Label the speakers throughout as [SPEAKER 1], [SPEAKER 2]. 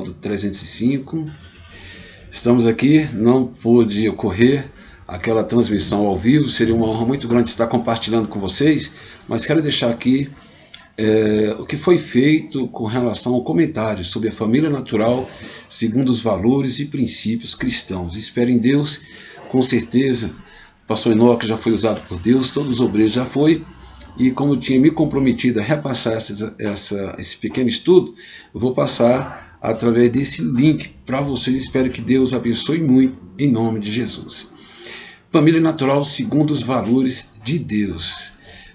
[SPEAKER 1] do 305. Estamos aqui, não pôde ocorrer aquela transmissão ao vivo, seria uma honra muito grande estar compartilhando com vocês, mas quero deixar aqui o que foi feito com relação ao comentário sobre a família natural segundo os valores e princípios cristãos. Espero em Deus, com certeza, o pastor Enoque já foi usado por Deus, todos os obreiros já foi, e como eu tinha me comprometido a repassar esse pequeno estudo, eu vou passar através desse link para vocês. Espero que Deus abençoe muito, em nome de Jesus. Família natural segundo os valores de Deus.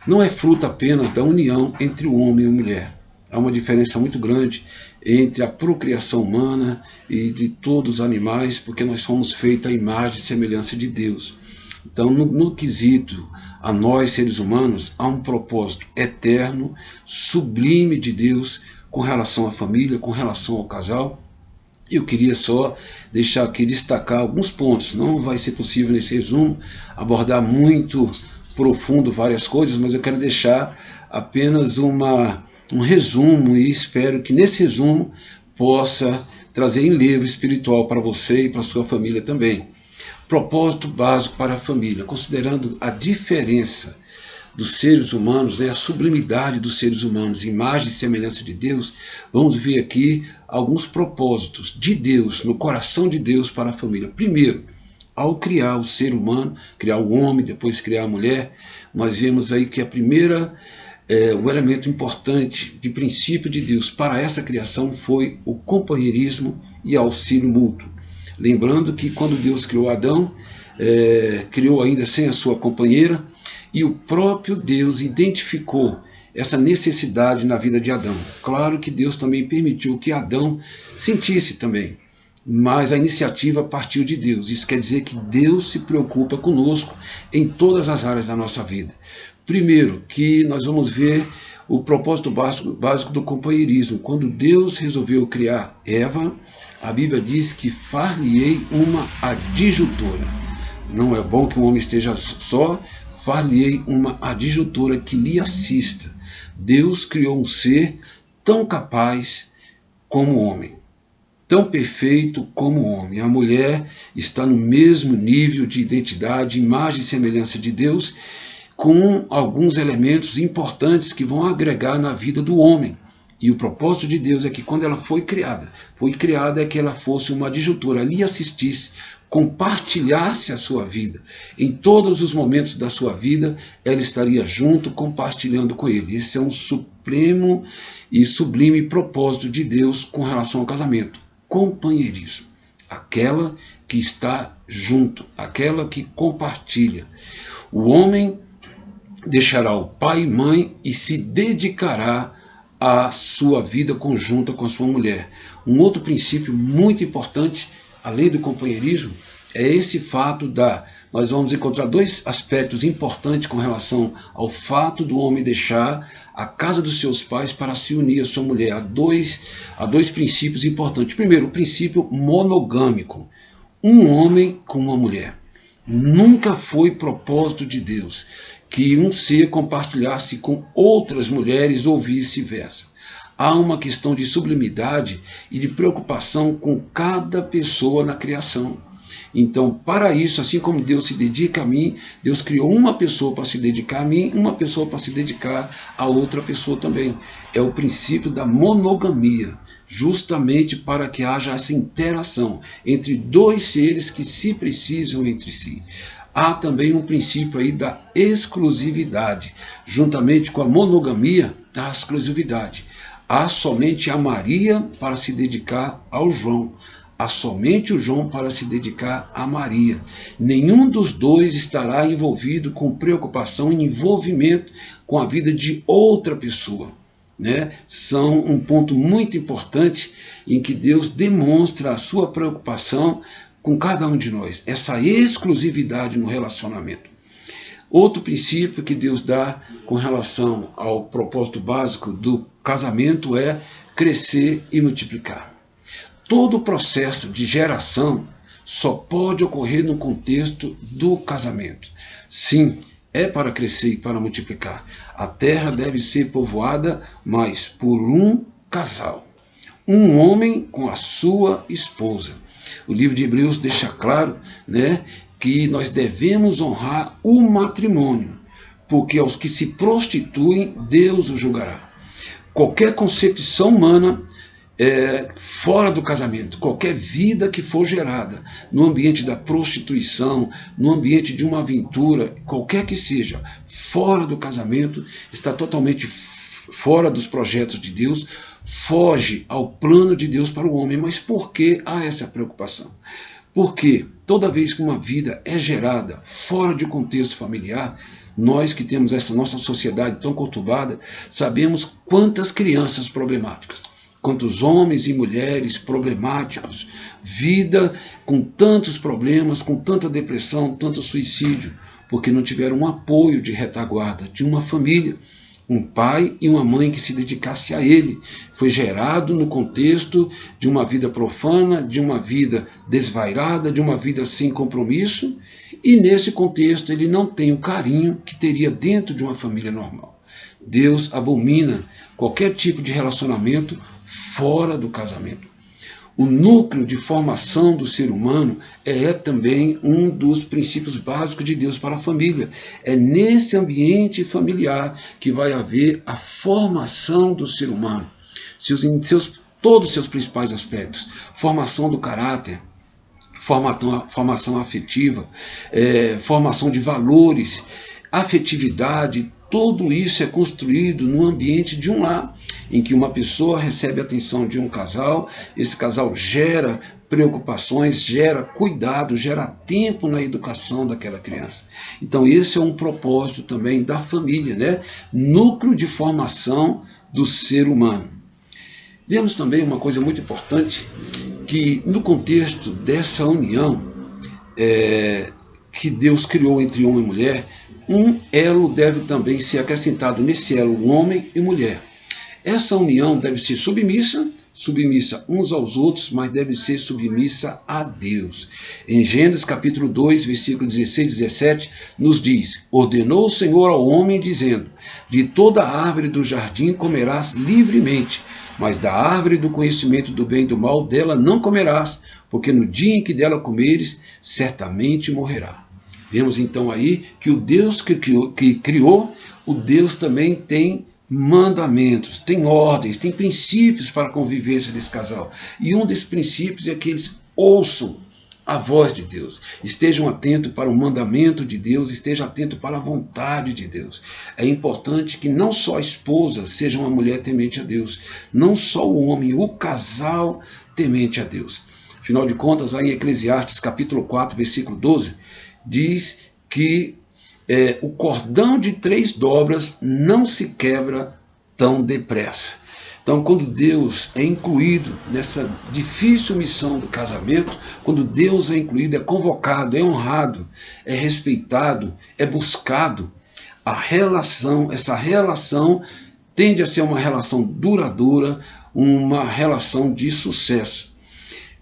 [SPEAKER 1] Não é fruto apenas da união entre o homem e a mulher. Há uma diferença muito grande entre a procriação humana e de todos os animais, porque nós fomos feitos à imagem e semelhança de Deus. Então, no quesito a nós, seres humanos, há um propósito eterno, sublime de Deus com relação à família, com relação ao casal. Eu queria só deixar aqui, destacar alguns pontos. Não vai ser possível nesse resumo abordar muito profundo várias coisas, mas eu quero deixar apenas um resumo e espero que nesse resumo possa trazer enlevo espiritual para você e para a sua família também. Propósito básico para a família, considerando a diferença dos seres humanos, a sublimidade dos seres humanos, imagem e semelhança de Deus, vamos ver aqui alguns propósitos de Deus, no coração de Deus para a família. Primeiro, ao criar o ser humano, criar o homem, depois criar a mulher, nós vemos aí que o elemento importante de princípio de Deus para essa criação foi o companheirismo e auxílio mútuo. Lembrando que quando Deus criou Adão, criou ainda sem a sua companheira, e o próprio Deus identificou essa necessidade na vida de Adão. Claro que Deus também permitiu que Adão sentisse também, mas a iniciativa partiu de Deus. Isso quer dizer que Deus se preocupa conosco em todas as áreas da nossa vida. Primeiro, que nós vamos ver o propósito básico do companheirismo. Quando Deus resolveu criar Eva, a Bíblia diz que far-lhe-ei uma adjutora. Não é bom que o homem esteja só, far-lhe-ei uma adjutora que lhe assista. Deus criou um ser tão capaz como o homem, tão perfeito como o homem. A mulher está no mesmo nível de identidade, imagem e semelhança de Deus, com alguns elementos importantes que vão agregar na vida do homem. E o propósito de Deus é que quando ela foi criada é que ela fosse uma adjutora, lhe assistisse, compartilhasse a sua vida. Em todos os momentos da sua vida, ela estaria junto, compartilhando com ele. Esse é um supremo e sublime propósito de Deus com relação ao casamento. Companheirismo. Aquela que está junto, aquela que compartilha. O homem deixará o pai e mãe e se dedicará à sua vida conjunta com a sua mulher. Um outro princípio muito importante, além do companheirismo, é esse fato nós vamos encontrar dois aspectos importantes com relação ao fato do homem deixar a casa dos seus pais para se unir à sua mulher. Há dois princípios importantes. Primeiro, o princípio monogâmico. Um homem com uma mulher. Nunca foi propósito de Deus que um ser compartilhasse com outras mulheres ou vice-versa. Há uma questão de sublimidade e de preocupação com cada pessoa na criação. Então, para isso, assim como Deus se dedica a mim, Deus criou uma pessoa para se dedicar a mim, uma pessoa para se dedicar a outra pessoa também. É o princípio da monogamia, justamente para que haja essa interação entre dois seres que se precisam entre si. Há também um princípio aí da exclusividade. Juntamente com a monogamia, a exclusividade. Há somente a Maria para se dedicar ao João. Há somente o João para se dedicar a Maria. Nenhum dos dois estará envolvido com preocupação e envolvimento com a vida de outra pessoa. São um ponto muito importante em que Deus demonstra a sua preocupação com cada um de nós, essa exclusividade no relacionamento. Outro princípio que Deus dá com relação ao propósito básico do casamento é crescer e multiplicar. Todo o processo de geração só pode ocorrer no contexto do casamento. Sim, é para crescer e para multiplicar. A terra deve ser povoada, mas por um casal. um homem com a sua esposa. O livro de Hebreus deixa claro, né, que nós devemos honrar o matrimônio, porque aos que se prostituem, Deus os julgará. Qualquer concepção humana fora do casamento, qualquer vida que for gerada no ambiente da prostituição, no ambiente de uma aventura, qualquer que seja, fora do casamento, está totalmente fora dos projetos de Deus, foge ao plano de Deus para o homem. Mas por que há essa preocupação? Porque toda vez que uma vida é gerada fora de contexto familiar, nós que temos essa nossa sociedade tão conturbada, sabemos quantas crianças problemáticas, quantos homens e mulheres problemáticos, vida com tantos problemas, com tanta depressão, tanto suicídio, porque não tiveram um apoio de retaguarda de uma família, um pai e uma mãe que se dedicasse a ele. Foi gerado no contexto de uma vida profana, de uma vida desvairada, de uma vida sem compromisso, e nesse contexto ele não tem o carinho que teria dentro de uma família normal. Deus abomina qualquer tipo de relacionamento fora do casamento. O núcleo de formação do ser humano é também um dos princípios básicos de Deus para a família. É nesse ambiente familiar que vai haver a formação do ser humano, todos os seus principais aspectos: formação do caráter, formação afetiva, formação de valores, afetividade. Tudo isso é construído no ambiente de um lar, em que uma pessoa recebe a atenção de um casal, esse casal gera preocupações, gera cuidado, gera tempo na educação daquela criança. Então esse é um propósito também da família, né? Núcleo de formação do ser humano. Vemos também uma coisa muito importante, que no contexto dessa união que Deus criou entre homem e mulher, um elo deve também ser acrescentado nesse elo, homem e mulher. Essa união deve ser submissa uns aos outros, mas deve ser submissa a Deus. Em Gênesis capítulo 2, versículo 16 e 17, nos diz: ordenou o Senhor ao homem, dizendo: de toda árvore do jardim comerás livremente, mas da árvore do conhecimento do bem e do mal dela não comerás, porque no dia em que dela comeres, certamente morrerá. Vemos então aí que o Deus que criou, o Deus também tem mandamentos, tem ordens, tem princípios para a convivência desse casal. E um desses princípios é que eles ouçam a voz de Deus, estejam atentos para o mandamento de Deus, estejam atentos para a vontade de Deus. É importante que não só a esposa seja uma mulher temente a Deus, não só o homem, o casal temente a Deus. Afinal de contas, lá em Eclesiastes capítulo 4, versículo 12, diz que o cordão de 3 dobras não se quebra tão depressa. Então, quando Deus é incluído nessa difícil missão do casamento, quando Deus é incluído, é convocado, é honrado, é respeitado, é buscado, essa relação tende a ser uma relação duradoura, uma relação de sucesso.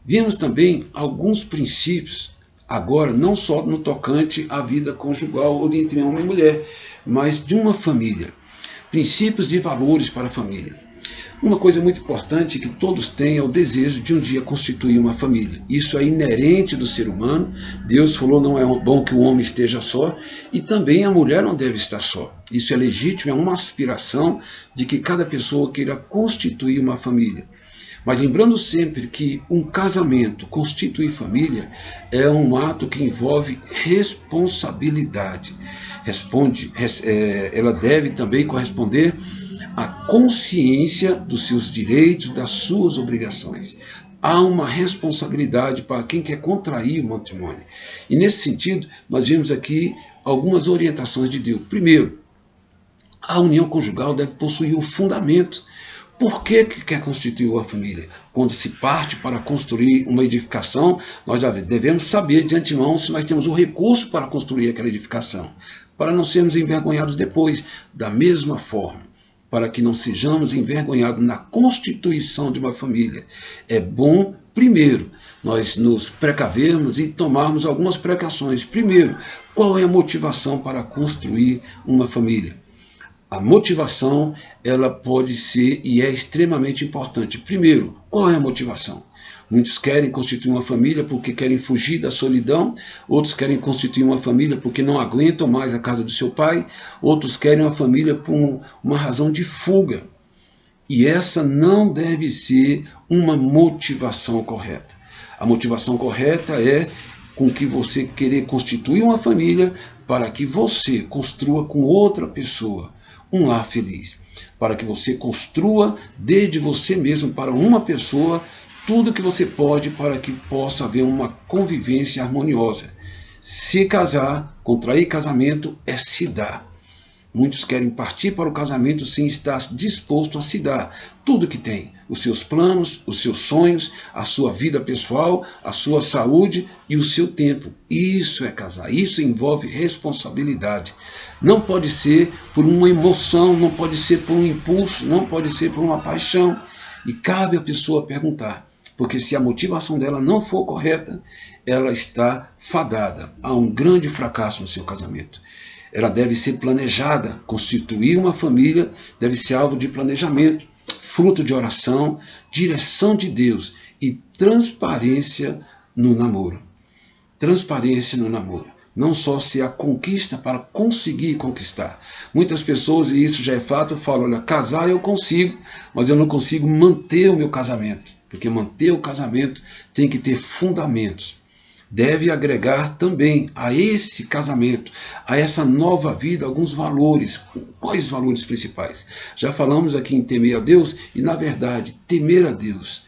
[SPEAKER 1] Vimos também alguns princípios, agora, não só no tocante à vida conjugal ou entre homem e mulher, mas de uma família. Princípios de valores para a família. Uma coisa muito importante que todos têm é o desejo de um dia constituir uma família. Isso é inerente do ser humano. Deus falou: não é bom que o homem esteja só, e também a mulher não deve estar só. Isso é legítimo, é uma aspiração de que cada pessoa queira constituir uma família. Mas lembrando sempre que um casamento, constituir família, é um ato que envolve responsabilidade. Ela deve também corresponder à consciência dos seus direitos, das suas obrigações. Há uma responsabilidade para quem quer contrair o matrimônio. E nesse sentido, nós vemos aqui algumas orientações de Deus. Primeiro, a união conjugal deve possuir um fundamento. Por que quer constituir uma família? Quando se parte para construir uma edificação, nós já devemos saber de antemão se nós temos o recurso para construir aquela edificação, para não sermos envergonhados depois. Da mesma forma, para que não sejamos envergonhados na constituição de uma família, é bom, primeiro, nós nos precavermos e tomarmos algumas precauções. Primeiro, qual é a motivação para construir uma família? A motivação, ela pode ser e é extremamente importante. Primeiro, qual é a motivação? Muitos querem constituir uma família porque querem fugir da solidão, outros querem constituir uma família porque não aguentam mais a casa do seu pai, outros querem uma família por uma razão de fuga. E essa não deve ser uma motivação correta. A motivação correta é com que você querer constituir uma família para que você construa com outra pessoa um lar feliz. Para que você construa desde você mesmo para uma pessoa tudo que você pode para que possa haver uma convivência harmoniosa. Se casar, contrair casamento é se dar. Muitos querem partir para o casamento sem estar disposto a se dar tudo que tem, os seus planos, os seus sonhos, a sua vida pessoal, a sua saúde e o seu tempo. Isso é casar, isso envolve responsabilidade. Não pode ser por uma emoção, não pode ser por um impulso, não pode ser por uma paixão. E cabe à pessoa perguntar, porque se a motivação dela não for correta, ela está fadada a um grande fracasso no seu casamento. Ela deve ser planejada, constituir uma família deve ser alvo de planejamento, fruto de oração, direção de Deus e transparência no namoro. Transparência no namoro. Não só ser a conquista para conseguir conquistar. Muitas pessoas, e isso já é fato, falam, olha, casar eu consigo, mas eu não consigo manter o meu casamento. Porque manter o casamento tem que ter fundamentos. Deve agregar também a esse casamento, a essa nova vida, alguns valores. Quais valores principais? Já falamos aqui em temer a Deus e, na verdade, temer a Deus.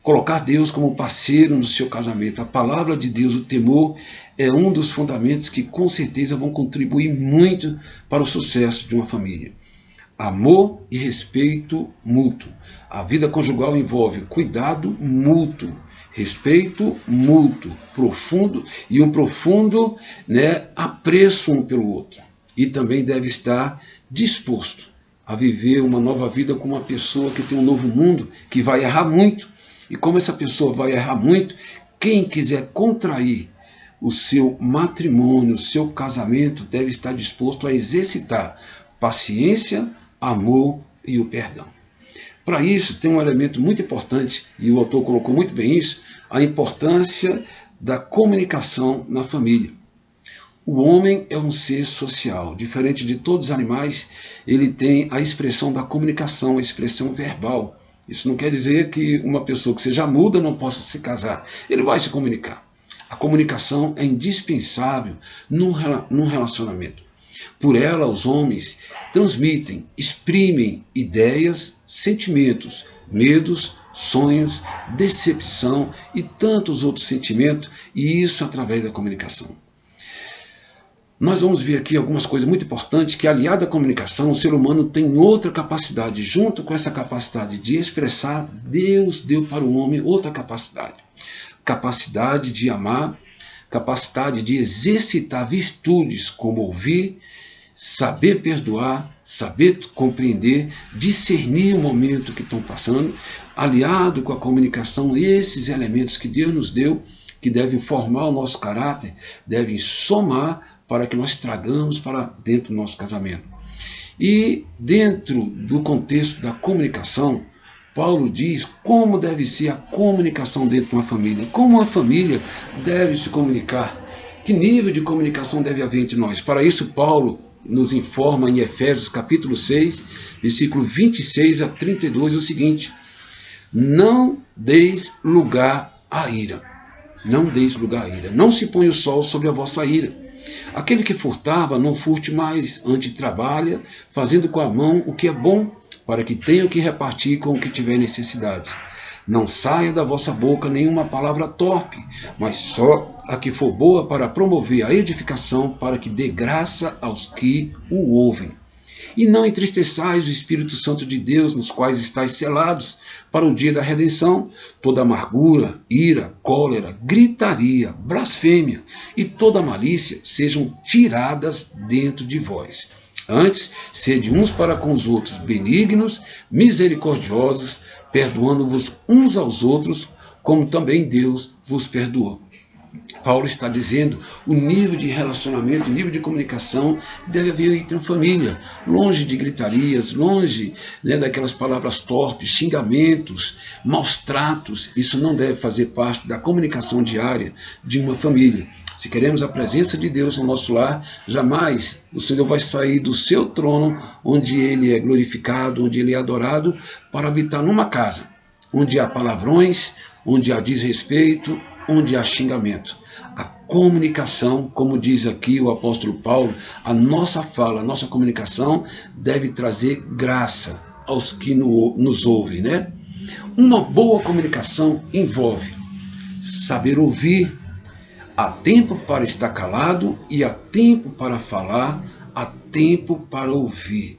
[SPEAKER 1] Colocar Deus como parceiro no seu casamento. A palavra de Deus, o temor, é um dos fundamentos que com certeza vão contribuir muito para o sucesso de uma família. Amor e respeito mútuo. A vida conjugal envolve cuidado mútuo, respeito mútuo, profundo e um profundo apreço um pelo outro. E também deve estar disposto a viver uma nova vida com uma pessoa que tem um novo mundo, que vai errar muito. E como essa pessoa vai errar muito, quem quiser contrair o seu matrimônio, o seu casamento, deve estar disposto a exercitar paciência, amor e o perdão. Para isso, tem um elemento muito importante, e o autor colocou muito bem isso, a importância da comunicação na família. O homem é um ser social, diferente de todos os animais, ele tem a expressão da comunicação, a expressão verbal. Isso não quer dizer que uma pessoa que seja muda não possa se casar. Ele vai se comunicar. A comunicação é indispensável num relacionamento. Por ela, os homens transmitem, exprimem ideias, sentimentos, medos, sonhos, decepção e tantos outros sentimentos, e isso através da comunicação. Nós vamos ver aqui algumas coisas muito importantes que, aliado à comunicação, o ser humano tem outra capacidade. Junto com essa capacidade de expressar, Deus deu para o homem outra capacidade. Capacidade de amar, capacidade de exercitar virtudes como ouvir, saber perdoar, saber compreender, discernir o momento que estão passando, aliado com a comunicação, esses elementos que Deus nos deu, que devem formar o nosso caráter, devem somar para que nós tragamos para dentro do nosso casamento. E dentro do contexto da comunicação, Paulo diz como deve ser a comunicação dentro de uma família, como uma família deve se comunicar, que nível de comunicação deve haver entre nós. Para isso, Paulo nos informa em Efésios capítulo 6, versículo 26 a 32, o seguinte: não deis lugar à ira. Não deis lugar à ira. Não se ponha o sol sobre a vossa ira. Aquele que furtava, não furte mais, antes trabalha, fazendo com a mão o que é bom, para que tenha o que repartir com o que tiver necessidade. Não saia da vossa boca nenhuma palavra torpe, mas só a que for boa para promover a edificação, para que dê graça aos que o ouvem. E não entristeçais o Espírito Santo de Deus, nos quais estáis selados para o dia da redenção. Toda amargura, ira, cólera, gritaria, blasfêmia e toda malícia sejam tiradas dentro de vós. Antes, sede uns para com os outros benignos, misericordiosos, perdoando-vos uns aos outros, como também Deus vos perdoou. Paulo está dizendo o nível de relacionamento, o nível de comunicação que deve haver entre uma família, longe de gritarias, longe, né, daquelas palavras torpes, xingamentos, maus tratos. Isso não deve fazer parte da comunicação diária de uma família. Se queremos a presença de Deus no nosso lar, jamais o Senhor vai sair do seu trono, onde Ele é glorificado, onde Ele é adorado, para habitar numa casa, onde há palavrões, onde há desrespeito, onde há xingamento. A comunicação, como diz aqui o apóstolo Paulo, a nossa fala, a nossa comunicação deve trazer graça aos que nos ouvem, né? Uma boa comunicação envolve saber ouvir, há tempo para estar calado e há tempo para falar, há tempo para ouvir.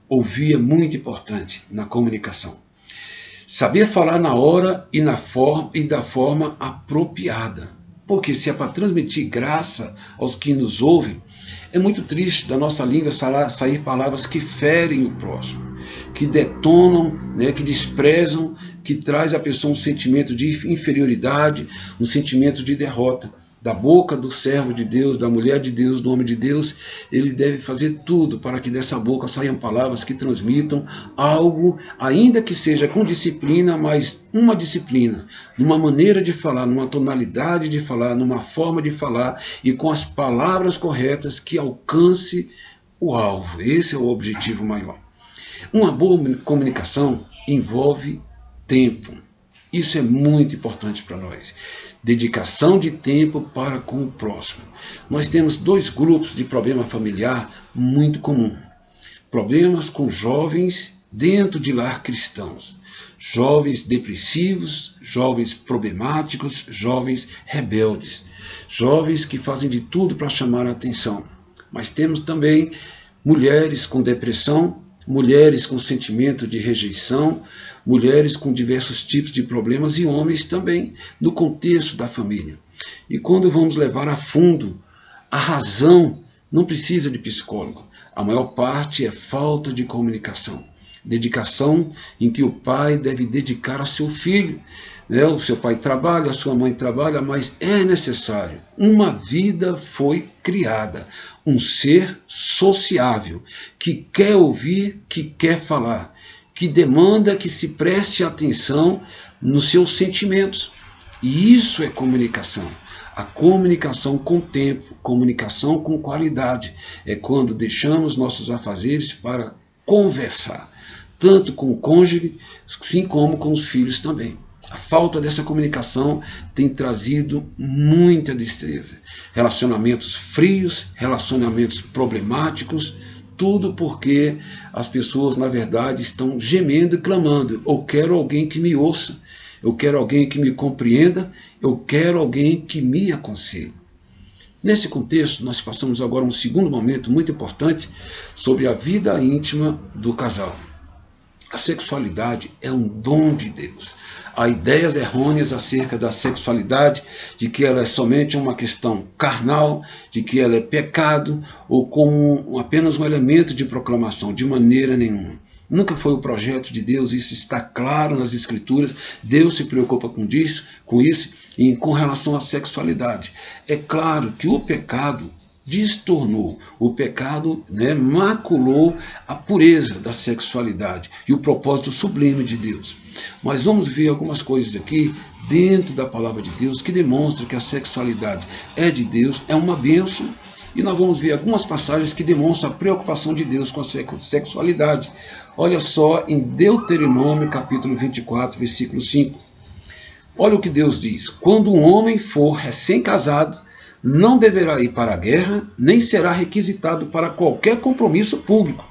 [SPEAKER 1] Ouvir é muito importante na comunicação. Saber falar na hora e da forma apropriada. Porque se é para transmitir graça aos que nos ouvem, é muito triste da nossa língua sair palavras que ferem o próximo, que detonam, né, que desprezam, que traz à pessoa um sentimento de inferioridade, um sentimento de derrota. Da boca do servo de Deus, da mulher de Deus, do homem de Deus, ele deve fazer tudo para que dessa boca saiam palavras que transmitam algo, ainda que seja com disciplina, mas uma disciplina, numa maneira de falar, numa tonalidade de falar, numa forma de falar e com as palavras corretas que alcance o alvo. Esse é o objetivo maior. Uma boa comunicação envolve tempo. Isso é muito importante para nós. Dedicação de tempo para com o próximo. Nós temos dois grupos de problema familiar muito comum. Problemas com jovens dentro de lar cristãos. Jovens depressivos, jovens problemáticos, jovens rebeldes. Jovens que fazem de tudo para chamar a atenção. Mas temos também mulheres com depressão, mulheres com sentimento de rejeição, mulheres com diversos tipos de problemas e homens também no contexto da família. E quando vamos levar a fundo, a razão não precisa de psicólogo. A maior parte é falta de comunicação. Dedicação em que o pai deve dedicar a seu filho. O seu pai trabalha, a sua mãe trabalha, mas é necessário. Uma vida foi criada, um ser sociável, que quer ouvir, que quer falar, que demanda que se preste atenção nos seus sentimentos. E isso é comunicação. A comunicação com tempo, comunicação com qualidade, é quando deixamos nossos afazeres para conversar, tanto com o cônjuge, assim como com os filhos também. A falta dessa comunicação tem trazido muita tristeza. Relacionamentos frios, relacionamentos problemáticos, tudo porque as pessoas, na verdade, estão gemendo e clamando. Eu quero alguém que me ouça, eu quero alguém que me compreenda, eu quero alguém que me aconselhe. Nesse contexto, nós passamos agora um segundo momento muito importante sobre a vida íntima do casal. A sexualidade é um dom de Deus. Há ideias errôneas acerca da sexualidade, de que ela é somente uma questão carnal, de que ela é pecado, ou como apenas um elemento de proclamação, de maneira nenhuma. Nunca foi o projeto de Deus, isso está claro nas Escrituras. Deus se preocupa com isso e com relação à sexualidade. É claro que o pecado distornou, o pecado, maculou a pureza da sexualidade e o propósito sublime de Deus. Mas vamos ver algumas coisas aqui dentro da palavra de Deus que demonstram que a sexualidade é de Deus, é uma bênção, e nós vamos ver algumas passagens que demonstram a preocupação de Deus com a sexualidade. Olha só em Deuteronômio capítulo 24, versículo 5. Olha o que Deus diz: quando um homem for recém-casado, não deverá ir para a guerra, nem será requisitado para qualquer compromisso público.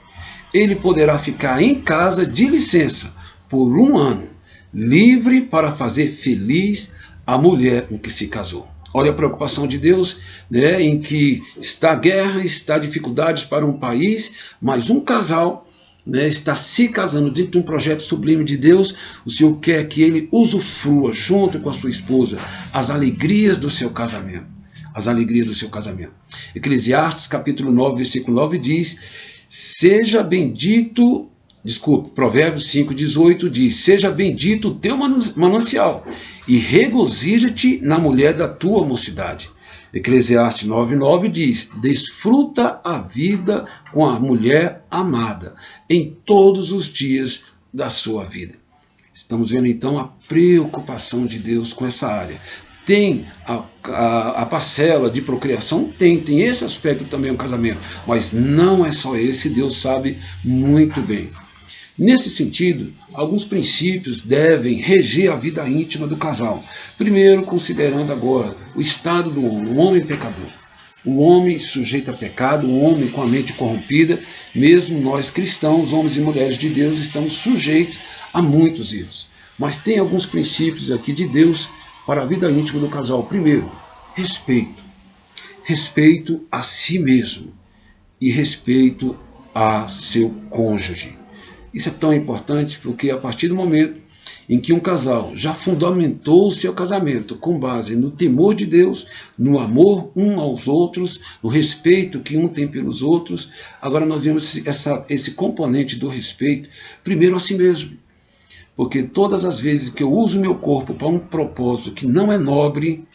[SPEAKER 1] Ele poderá ficar em casa de licença por 1 ano, livre para fazer feliz a mulher com que se casou. Olha a preocupação de Deus, em que está guerra, está dificuldades para um país, mas um casal está se casando dentro de um projeto sublime de Deus. O Senhor quer que ele usufrua, junto com a sua esposa, as alegrias do seu casamento. As alegrias do seu casamento. Eclesiastes capítulo 9, versículo 9 diz: seja bendito Provérbios 5,18 diz: seja bendito o teu manancial e regozija-te na mulher da tua mocidade. Eclesiastes 9,9 diz: desfruta a vida com a mulher amada em todos os dias da sua vida. Estamos vendo então a preocupação de Deus com essa área. Tem a parcela de procriação? Tem esse aspecto também no casamento, mas não é só esse, Deus sabe muito bem. Nesse sentido, alguns princípios devem reger a vida íntima do casal. Primeiro, considerando agora o estado do homem, o homem pecador. O homem sujeito a pecado, o homem com a mente corrompida, mesmo nós cristãos, homens e mulheres de Deus, estamos sujeitos a muitos erros. Mas tem alguns princípios aqui de Deus para a vida íntima do casal. Primeiro, respeito. Respeito a si mesmo e respeito a seu cônjuge. Isso é tão importante porque a partir do momento em que um casal já fundamentou o seu casamento com base no temor de Deus, no amor um aos outros, no respeito que um tem pelos outros, agora nós vemos esse componente do respeito primeiro a si mesmo. Porque todas as vezes que eu uso meu corpo para um propósito que não é nobre,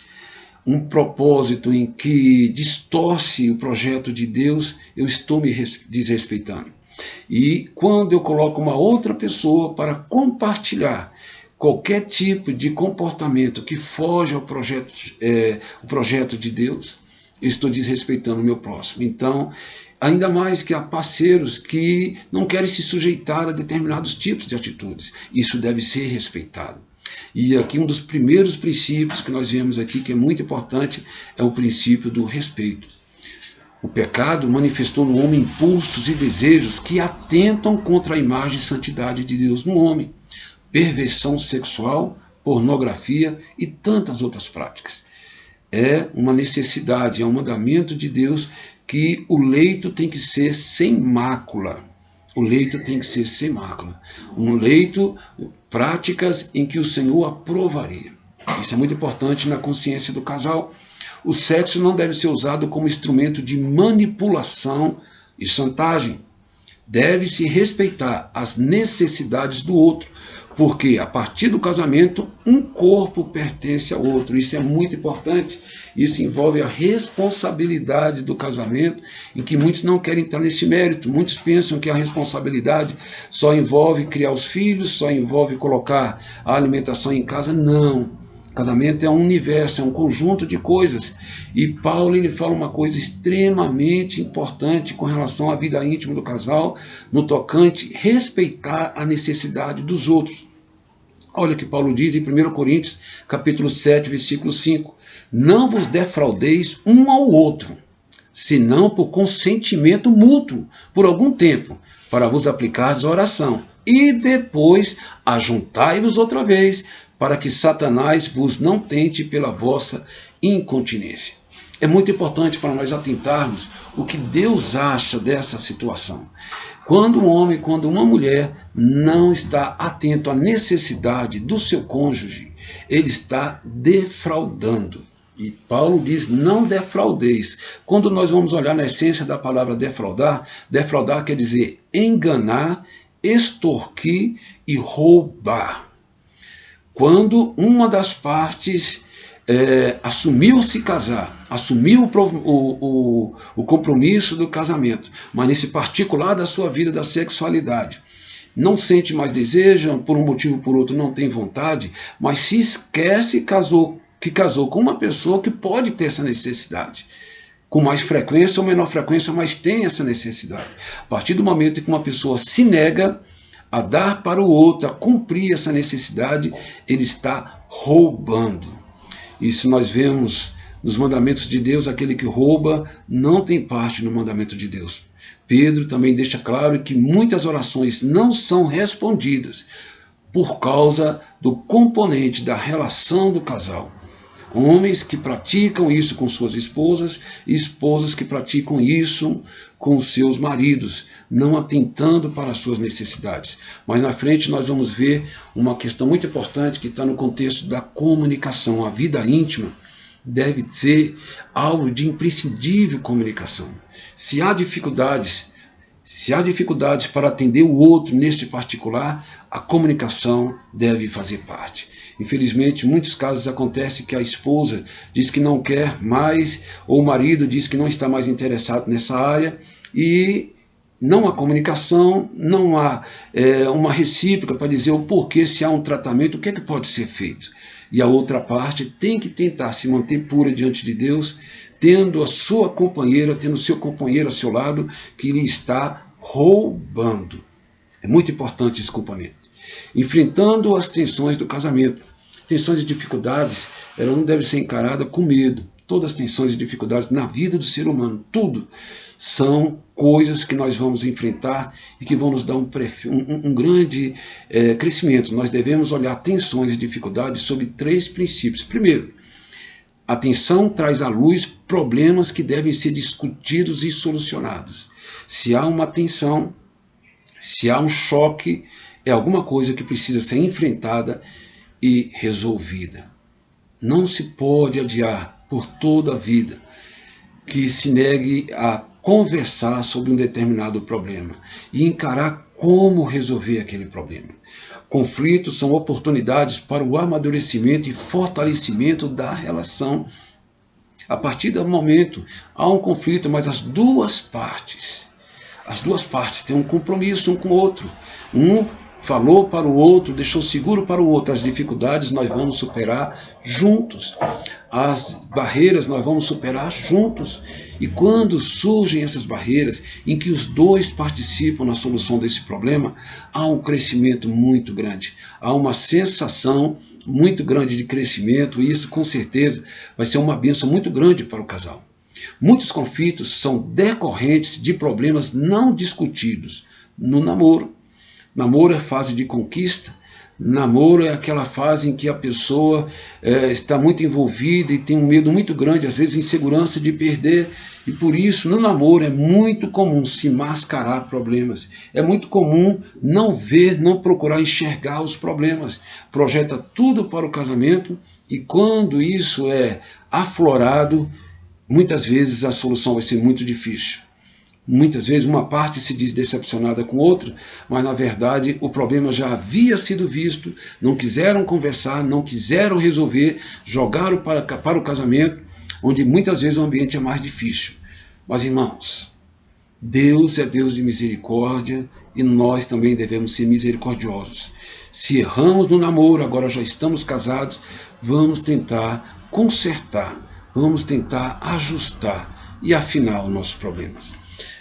[SPEAKER 1] um propósito em que distorce o projeto de Deus, eu estou me desrespeitando. E quando eu coloco uma outra pessoa para compartilhar qualquer tipo de comportamento que foge ao projeto de Deus, eu estou desrespeitando o meu próximo. Então, ainda mais que há parceiros que não querem se sujeitar a determinados tipos de atitudes. Isso deve ser respeitado. E aqui um dos primeiros princípios que nós vemos aqui, que é muito importante, é o princípio do respeito. O pecado manifestou no homem impulsos e desejos que atentam contra a imagem e santidade de Deus no homem. Perversão sexual, pornografia e tantas outras práticas. É uma necessidade, é um mandamento de Deus que o leito tem que ser sem mácula. O leito tem que ser sem mácula. Um leito, práticas em que o Senhor aprovaria. Isso é muito importante na consciência do casal. O sexo não deve ser usado como instrumento de manipulação e chantagem. Deve-se respeitar as necessidades do outro, porque a partir do casamento, um corpo pertence ao outro. Isso é muito importante. Isso envolve a responsabilidade do casamento, em que muitos não querem entrar nesse mérito. Muitos pensam que a responsabilidade só envolve criar os filhos, só envolve colocar a alimentação em casa. Não. Casamento é um universo, é um conjunto de coisas. E Paulo ele fala uma coisa extremamente importante com relação à vida íntima do casal, no tocante respeitar a necessidade dos outros. Olha o que Paulo diz em 1 Coríntios, capítulo 7, versículo 5. Não vos defraudeis um ao outro, senão por consentimento mútuo, por algum tempo, para vos aplicardes a oração. E depois ajuntai-vos outra vez, para que Satanás vos não tente pela vossa incontinência. É muito importante para nós atentarmos o que Deus acha dessa situação. Quando um homem, quando uma mulher não está atento à necessidade do seu cônjuge, ele está defraudando. E Paulo diz, não defraudeis. Quando nós vamos olhar na essência da palavra defraudar, defraudar quer dizer enganar, extorquir e roubar. Quando uma das partes assumiu se casar, assumiu o compromisso do casamento, mas nesse particular da sua vida da sexualidade, não sente mais desejo, por um motivo ou por outro não tem vontade, mas se esquece que casou com uma pessoa que pode ter essa necessidade. Com mais frequência ou menor frequência, mas tem essa necessidade. A partir do momento em que uma pessoa se nega a dar para o outro, a cumprir essa necessidade, ele está roubando. E se nós vemos nos mandamentos de Deus, aquele que rouba não tem parte no mandamento de Deus. Pedro também deixa claro que muitas orações não são respondidas por causa do componente da relação do casal. Homens que praticam isso com suas esposas e esposas que praticam isso com seus maridos, não atentando para as suas necessidades. Mas na frente nós vamos ver uma questão muito importante que está no contexto da comunicação. A vida íntima deve ser alvo de imprescindível comunicação. Se há dificuldades Se há dificuldades para atender o outro neste particular, a comunicação deve fazer parte. Infelizmente, em muitos casos acontece que a esposa diz que não quer mais, ou o marido diz que não está mais interessado nessa área, e não há comunicação, não há uma recíproca para dizer o porquê, se há um tratamento, o que é que pode ser feito. E a outra parte tem que tentar se manter pura diante de Deus, tendo a sua companheira, tendo o seu companheiro ao seu lado, que lhe está roubando. É muito importante esse componente. Enfrentando as tensões do casamento. Tensões e dificuldades, ela não deve ser encarada com medo. Todas as tensões e dificuldades na vida do ser humano, tudo, são coisas que nós vamos enfrentar e que vão nos dar um grande crescimento. Nós devemos olhar tensões e dificuldades sob 3 princípios. Primeiro, a tensão traz à luz problemas que devem ser discutidos e solucionados. Se há uma tensão, se há um choque, é alguma coisa que precisa ser enfrentada e resolvida. Não se pode adiar por toda a vida que se negue a conversar sobre um determinado problema e encarar como resolver aquele problema. Conflitos são oportunidades para o amadurecimento e fortalecimento da relação. A partir do momento, há um conflito, mas as duas partes têm um compromisso um com o outro. Um falou para o outro, deixou seguro para o outro. As dificuldades nós vamos superar juntos. As barreiras nós vamos superar juntos. E quando surgem essas barreiras, em que os dois participam na solução desse problema, há um crescimento muito grande. Há uma sensação muito grande de crescimento, e isso com certeza vai ser uma bênção muito grande para o casal. Muitos conflitos são decorrentes de problemas não discutidos no namoro. Namoro é fase de conquista. Namoro é aquela fase em que a pessoa está muito envolvida e tem um medo muito grande, às vezes insegurança de perder. E por isso, no namoro, é muito comum se mascarar problemas. É muito comum não ver, não procurar enxergar os problemas. Projeta tudo para o casamento e quando isso é aflorado, muitas vezes a solução vai ser muito difícil. Muitas vezes uma parte se diz decepcionada com outra, mas na verdade o problema já havia sido visto, não quiseram conversar, não quiseram resolver, jogaram para o casamento, onde muitas vezes o ambiente é mais difícil. Mas irmãos, Deus é Deus de misericórdia e nós também devemos ser misericordiosos. Se erramos no namoro, agora já estamos casados, vamos tentar consertar, vamos tentar ajustar e afinar os nossos problemas.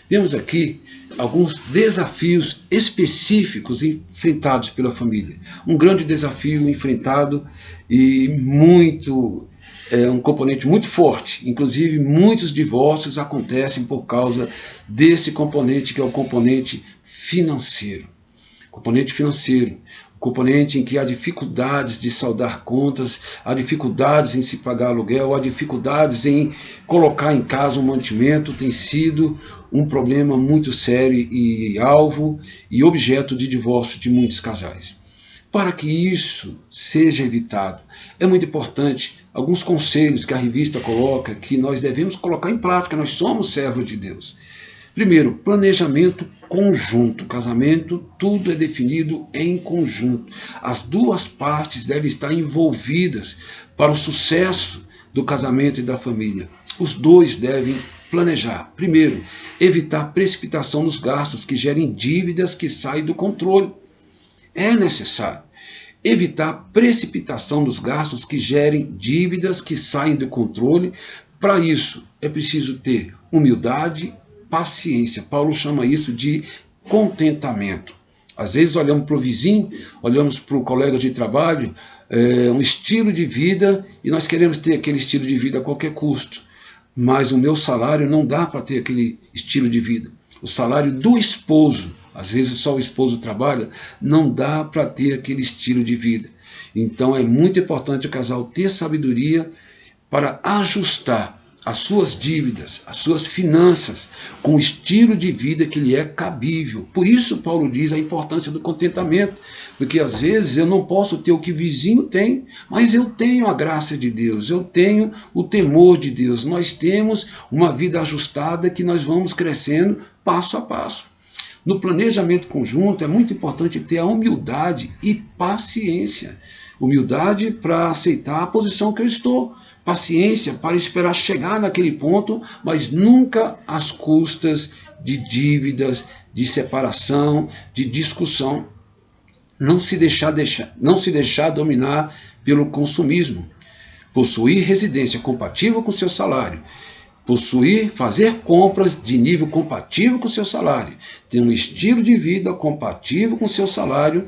[SPEAKER 1] Vemos aqui alguns desafios específicos enfrentados pela família. Um grande desafio enfrentado e um componente muito forte. Inclusive, muitos divórcios acontecem por causa desse componente, que é o componente financeiro. Componente em que há dificuldades de saldar contas, há dificuldades em se pagar aluguel, há dificuldades em colocar em casa um mantimento, tem sido um problema muito sério e alvo e objeto de divórcio de muitos casais. Para que isso seja evitado, é muito importante alguns conselhos que a revista coloca, que nós devemos colocar em prática, nós somos servos de Deus. Primeiro, planejamento conjunto. Casamento, tudo é definido em conjunto. As duas partes devem estar envolvidas para o sucesso do casamento e da família. Os dois devem planejar. Primeiro, evitar precipitação nos gastos que gerem dívidas que saem do controle. É necessário evitar precipitação dos gastos que gerem dívidas que saem do controle. Para isso, é preciso ter humildade, paciência. Paulo chama isso de contentamento. Às vezes olhamos para o vizinho, olhamos para o colega de trabalho, um estilo de vida, e nós queremos ter aquele estilo de vida a qualquer custo. Mas o meu salário não dá para ter aquele estilo de vida. O salário do esposo, às vezes só o esposo trabalha, não dá para ter aquele estilo de vida. Então é muito importante o casal ter sabedoria para ajustar as suas dívidas, as suas finanças, com o estilo de vida que lhe é cabível. Por isso Paulo diz a importância do contentamento, porque às vezes eu não posso ter o que o vizinho tem, mas eu tenho a graça de Deus, eu tenho o temor de Deus, nós temos uma vida ajustada que nós vamos crescendo passo a passo. No planejamento conjunto é muito importante ter a humildade e paciência. Humildade para aceitar a posição que eu estou. Paciência para esperar chegar naquele ponto, mas nunca às custas de dívidas, de separação, de discussão. Não se deixar dominar pelo consumismo. Possuir residência compatível com seu salário. Fazer compras de nível compatível com o seu salário, ter um estilo de vida compatível com o seu salário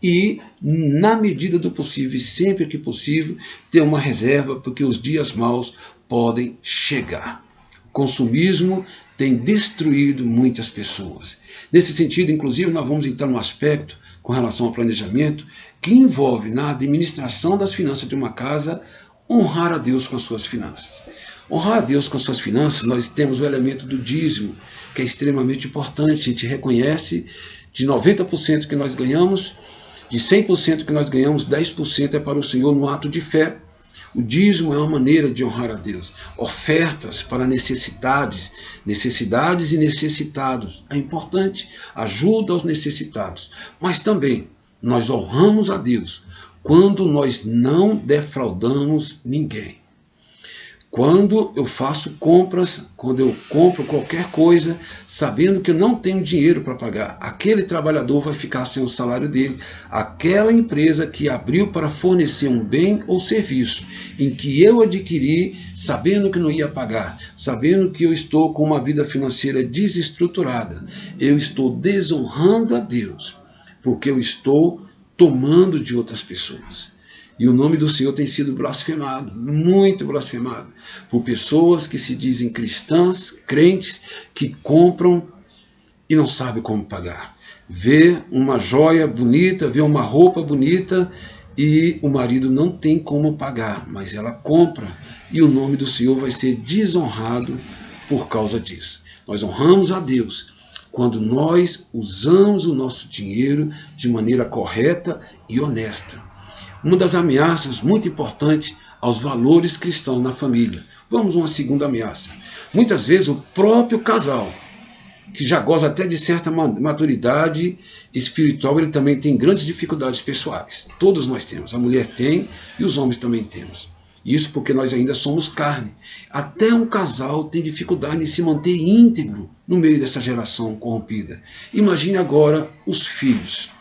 [SPEAKER 1] e, na medida do possível, sempre que possível, ter uma reserva, porque os dias maus podem chegar. O consumismo tem destruído muitas pessoas. Nesse sentido, inclusive, nós vamos entrar num aspecto com relação ao planejamento que envolve na administração das finanças de uma casa honrar a Deus com as suas finanças. Honrar a Deus com as suas finanças, nós temos o elemento do dízimo, que é extremamente importante. A gente reconhece de 90% que nós ganhamos, de 100% que nós ganhamos, 10% é para o Senhor no ato de fé. O dízimo é uma maneira de honrar a Deus. Ofertas para necessidades e necessitados. É importante, ajuda aos necessitados. Mas também nós honramos a Deus quando nós não defraudamos ninguém. Quando eu faço compras, quando eu compro qualquer coisa, sabendo que eu não tenho dinheiro para pagar, aquele trabalhador vai ficar sem o salário dele. Aquela empresa que abriu para fornecer um bem ou serviço, em que eu adquiri, sabendo que não ia pagar, sabendo que eu estou com uma vida financeira desestruturada, eu estou desonrando a Deus, porque eu estou tomando de outras pessoas. E o nome do Senhor tem sido blasfemado, muito blasfemado, por pessoas que se dizem cristãs, crentes, que compram e não sabem como pagar. Vê uma joia bonita, vê uma roupa bonita e o marido não tem como pagar, mas ela compra e o nome do Senhor vai ser desonrado por causa disso. Nós honramos a Deus quando nós usamos o nosso dinheiro de maneira correta e honesta. Uma das ameaças muito importantes aos valores cristãos na família. Vamos a uma segunda ameaça. Muitas vezes o próprio casal, que já goza até de certa maturidade espiritual, ele também tem grandes dificuldades pessoais. Todos nós temos. A mulher tem e os homens também temos. Isso porque nós ainda somos carne. Até um casal tem dificuldade em se manter íntegro no meio dessa geração corrompida. Imagine agora os filhos,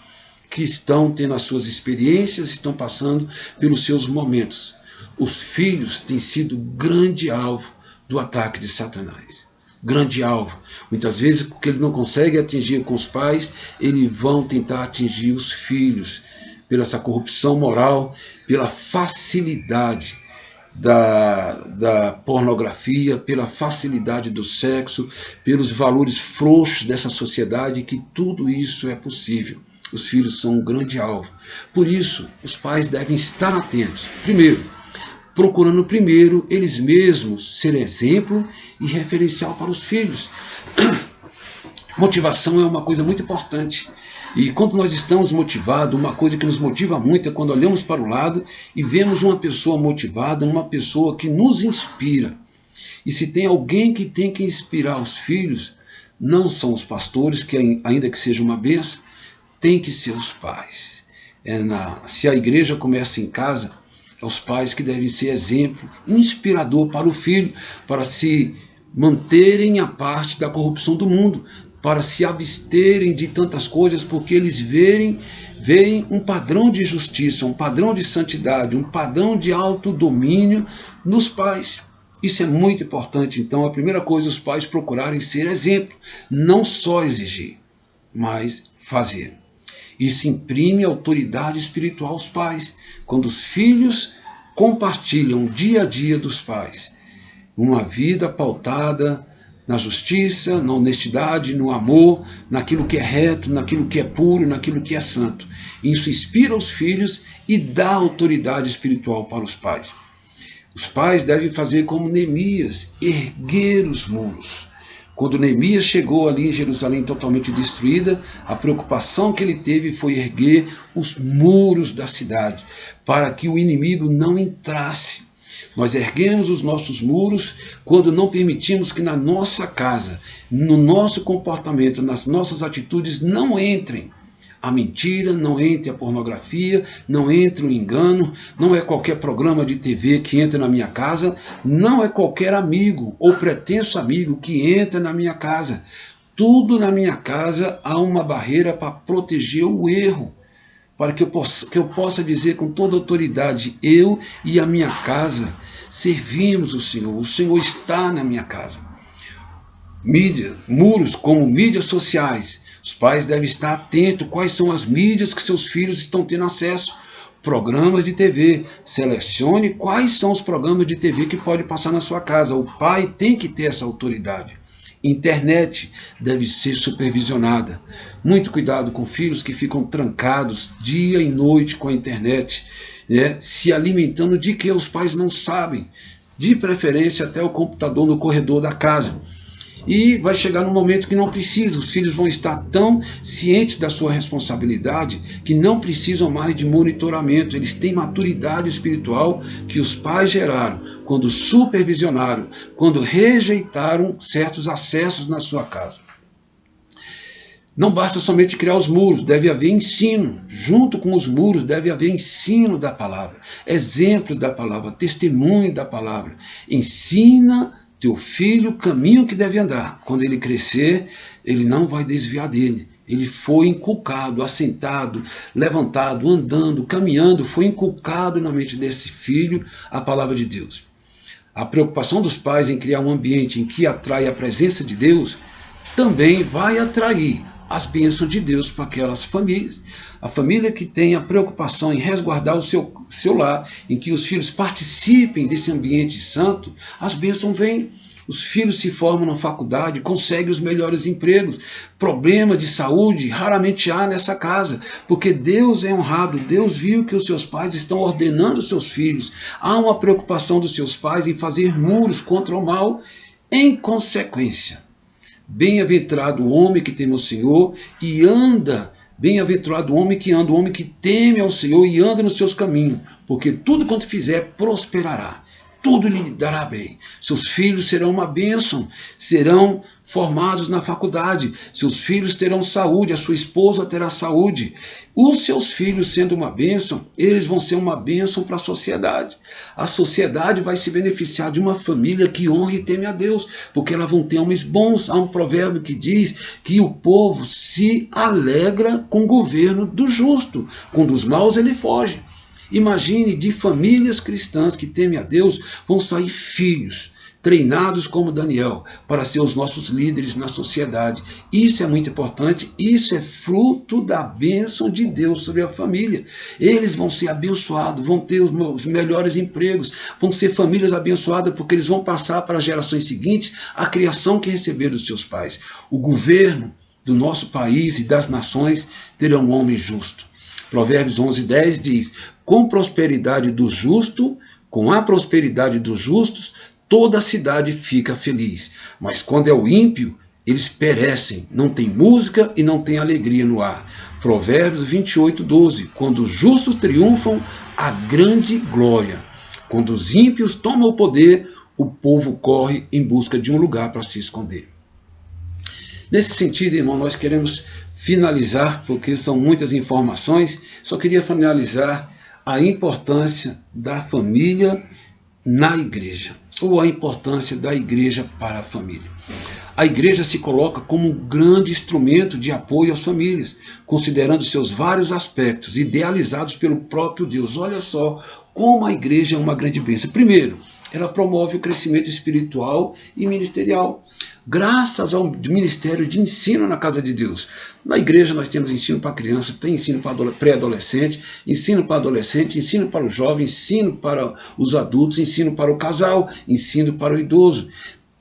[SPEAKER 1] que estão tendo as suas experiências, estão passando pelos seus momentos. Os filhos têm sido grande alvo do ataque de Satanás. Grande alvo. Muitas vezes, porque ele não consegue atingir com os pais, eles vão tentar atingir os filhos, pela essa corrupção moral, pela facilidade da pornografia, pela facilidade do sexo, pelos valores frouxos dessa sociedade, que tudo isso é possível. Os filhos são um grande alvo. Por isso, os pais devem estar atentos. Procurando primeiro eles mesmos ser exemplo e referencial para os filhos. Motivação é uma coisa muito importante. E quando nós estamos motivados, uma coisa que nos motiva muito é quando olhamos para o lado e vemos uma pessoa motivada, uma pessoa que nos inspira. E se tem alguém que tem que inspirar os filhos, não são os pastores, que ainda que seja uma bênção, tem que ser os pais. Se a igreja começa em casa, é os pais que devem ser exemplo inspirador para o filho, para se manterem à parte da corrupção do mundo, para se absterem de tantas coisas, porque eles veem um padrão de justiça, um padrão de santidade, um padrão de autodomínio nos pais. Isso é muito importante. Então, a primeira coisa, os pais procurarem ser exemplo, não só exigir, mas fazer. Isso imprime autoridade espiritual aos pais, quando os filhos compartilham o dia a dia dos pais, uma vida pautada na justiça, na honestidade, no amor, naquilo que é reto, naquilo que é puro, naquilo que é santo. Isso inspira os filhos e dá autoridade espiritual para os pais. Os pais devem fazer como Neemias, erguer os muros. Quando Neemias chegou ali em Jerusalém totalmente destruída, a preocupação que ele teve foi erguer os muros da cidade, para que o inimigo não entrasse. Nós erguemos os nossos muros quando não permitimos que na nossa casa, no nosso comportamento, nas nossas atitudes, não entrem a mentira, não entre a pornografia, não entre o engano, não é qualquer programa de TV que entra na minha casa, não é qualquer amigo ou pretenso amigo que entra na minha casa. Tudo na minha casa há uma barreira para proteger o erro, para que eu possa dizer com toda autoridade, eu e a minha casa servimos o Senhor está na minha casa. Muros como mídias sociais, os pais devem estar atentos quais são as mídias que seus filhos estão tendo acesso. Programas de TV, selecione quais são os programas de TV que pode passar na sua casa. O pai tem que ter essa autoridade. Internet deve ser supervisionada. Muito cuidado com filhos que ficam trancados dia e noite com a internet, né? Se alimentando de que os pais não sabem, de preferência até o computador no corredor da casa. E vai chegar num momento que não precisa, os filhos vão estar tão cientes da sua responsabilidade que não precisam mais de monitoramento, eles têm maturidade espiritual que os pais geraram quando supervisionaram, quando rejeitaram certos acessos na sua casa. Não basta somente criar os muros, deve haver ensino. Junto com os muros deve haver ensino da palavra, exemplos da palavra, testemunho da palavra. Ensina teu filho o caminho que deve andar. Quando ele crescer, ele não vai desviar dele. Ele foi inculcado, assentado, levantado, andando, caminhando, foi inculcado na mente desse filho a palavra de Deus. A preocupação dos pais em criar um ambiente em que atrai a presença de Deus também vai atrair as bênçãos de Deus para aquelas famílias. A família que tem a preocupação em resguardar o seu lar, em que os filhos participem desse ambiente santo, as bênçãos vêm. Os filhos se formam na faculdade, conseguem os melhores empregos. Problema de saúde raramente há nessa casa, porque Deus é honrado. Deus viu que os seus pais estão ordenando os seus filhos. Há uma preocupação dos seus pais em fazer muros contra o mal. Em consequência, bem-aventurado o homem que teme o Senhor e anda. Bem-aventurado o homem que teme ao Senhor e anda nos seus caminhos, porque tudo quanto fizer prosperará. Tudo lhe dará bem. Seus filhos serão uma bênção, serão formados na faculdade, seus filhos terão saúde, a sua esposa terá saúde. Os seus filhos sendo uma bênção, eles vão ser uma bênção para a sociedade. A sociedade vai se beneficiar de uma família que honra e teme a Deus, porque elas vão ter homens bons. Há um provérbio que diz que o povo se alegra com o governo do justo, com dos maus ele foge. Imagine, de famílias cristãs que temem a Deus, vão sair filhos treinados como Daniel para ser os nossos líderes na sociedade. Isso é muito importante, isso é fruto da bênção de Deus sobre a família. Eles vão ser abençoados, vão ter os melhores empregos, vão ser famílias abençoadas porque eles vão passar para as gerações seguintes a criação que receberam dos seus pais. O governo do nosso país e das nações terão um homem justo. Provérbios 11:10 diz, com a prosperidade dos justos, toda a cidade fica feliz. Mas quando é o ímpio, eles perecem, não tem música e não tem alegria no ar. Provérbios 28:12, quando os justos triunfam, há grande glória. Quando os ímpios tomam o poder, o povo corre em busca de um lugar para se esconder. Nesse sentido, irmão, nós queremos finalizar, porque são muitas informações, só queria finalizar a importância da família na igreja, ou a importância da igreja para a família. A igreja se coloca como um grande instrumento de apoio às famílias, considerando seus vários aspectos, idealizados pelo próprio Deus. Olha só como a igreja é uma grande bênção. Primeiro, ela promove o crescimento espiritual e ministerial, graças ao ministério de ensino na casa de Deus. Na igreja nós temos ensino para criança, tem ensino para pré-adolescente, ensino para adolescente, ensino para o jovem, ensino para os adultos, ensino para o casal, ensino para o idoso.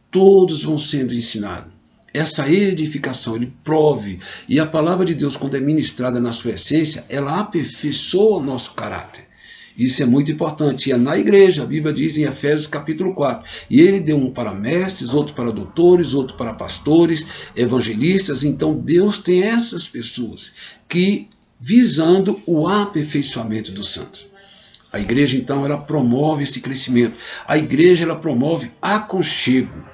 [SPEAKER 1] Todos vão sendo ensinados. Essa edificação, ele prove, e a palavra de Deus, quando é ministrada na sua essência, ela aperfeiçoa o nosso caráter. Isso é muito importante. E é na igreja, a Bíblia diz em Efésios capítulo 4, e ele deu um para mestres, outro para doutores, outro para pastores, evangelistas. Então Deus tem essas pessoas que visando o aperfeiçoamento dos santos. A igreja, então, ela promove esse crescimento. A igreja, ela promove aconchego.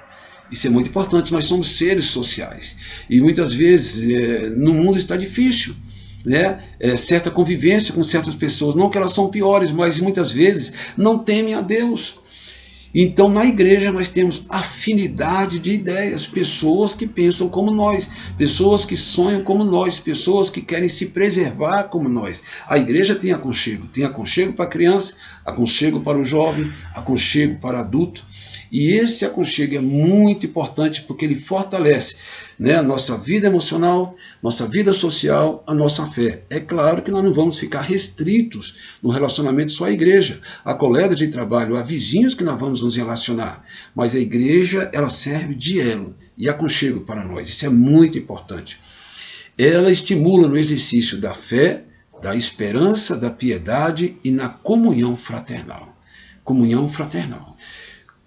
[SPEAKER 1] Isso é muito importante, nós somos seres sociais. E muitas vezes no mundo está difícil, né? Certa convivência com certas pessoas, não que elas são piores, mas muitas vezes não temem a Deus. Então, na igreja, nós temos afinidade de ideias, pessoas que pensam como nós, pessoas que sonham como nós, pessoas que querem se preservar como nós. A igreja tem aconchego para a criança, aconchego para o jovem, aconchego para o adulto. E esse aconchego é muito importante porque ele fortalece, né, a nossa vida emocional, nossa vida social, a nossa fé. É claro que nós não vamos ficar restritos no relacionamento só à igreja, a colegas de trabalho, a vizinhos que nós vamos nos relacionar. Mas a igreja, ela serve de elo e aconchego para nós. Isso é muito importante. Ela estimula no exercício da fé, da esperança, da piedade e na comunhão fraternal. Comunhão fraternal.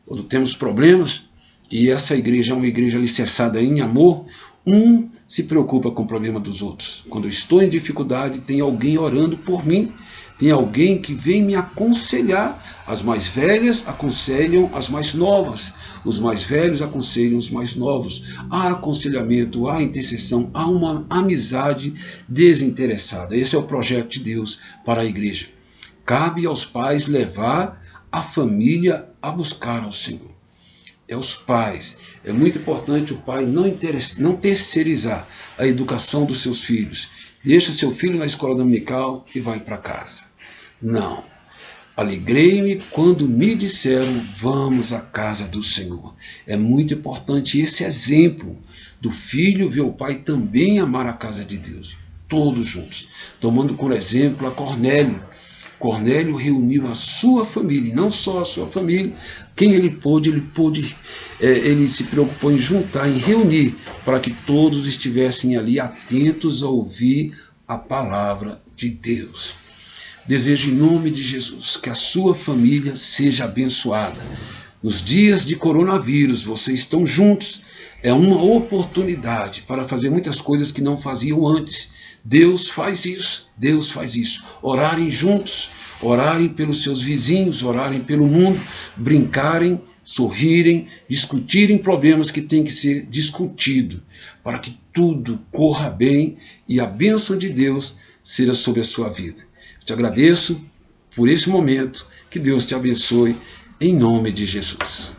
[SPEAKER 1] Quando temos problemas, e essa igreja é uma igreja alicerçada em amor, um se preocupa com o problema dos outros. Quando eu estou em dificuldade, tem alguém orando por mim, tem alguém que vem me aconselhar. As mais velhas aconselham as mais novas, os mais velhos aconselham os mais novos. Há aconselhamento, há intercessão, há uma amizade desinteressada. Esse é o projeto de Deus para a igreja. Cabe aos pais levar a família a buscar ao Senhor. É os pais. É muito importante o pai não terceirizar a educação dos seus filhos. Deixa seu filho na escola dominical e vai para casa. Não. Alegrei-me quando me disseram, vamos à casa do Senhor. É muito importante esse exemplo do filho ver o pai também amar a casa de Deus. Todos juntos. Tomando por exemplo a Cornélio. Cornélio reuniu a sua família, e não só a sua família, quem ele se preocupou em juntar, em reunir, para que todos estivessem ali atentos a ouvir a palavra de Deus. Desejo em nome de Jesus que a sua família seja abençoada. Nos dias de coronavírus, vocês estão juntos, é uma oportunidade para fazer muitas coisas que não faziam antes. Deus faz isso, Deus faz isso. Orarem juntos, orarem pelos seus vizinhos, orarem pelo mundo, brincarem, sorrirem, discutirem problemas que têm que ser discutidos, para que tudo corra bem e a bênção de Deus seja sobre a sua vida. Eu te agradeço por esse momento, que Deus te abençoe, em nome de Jesus.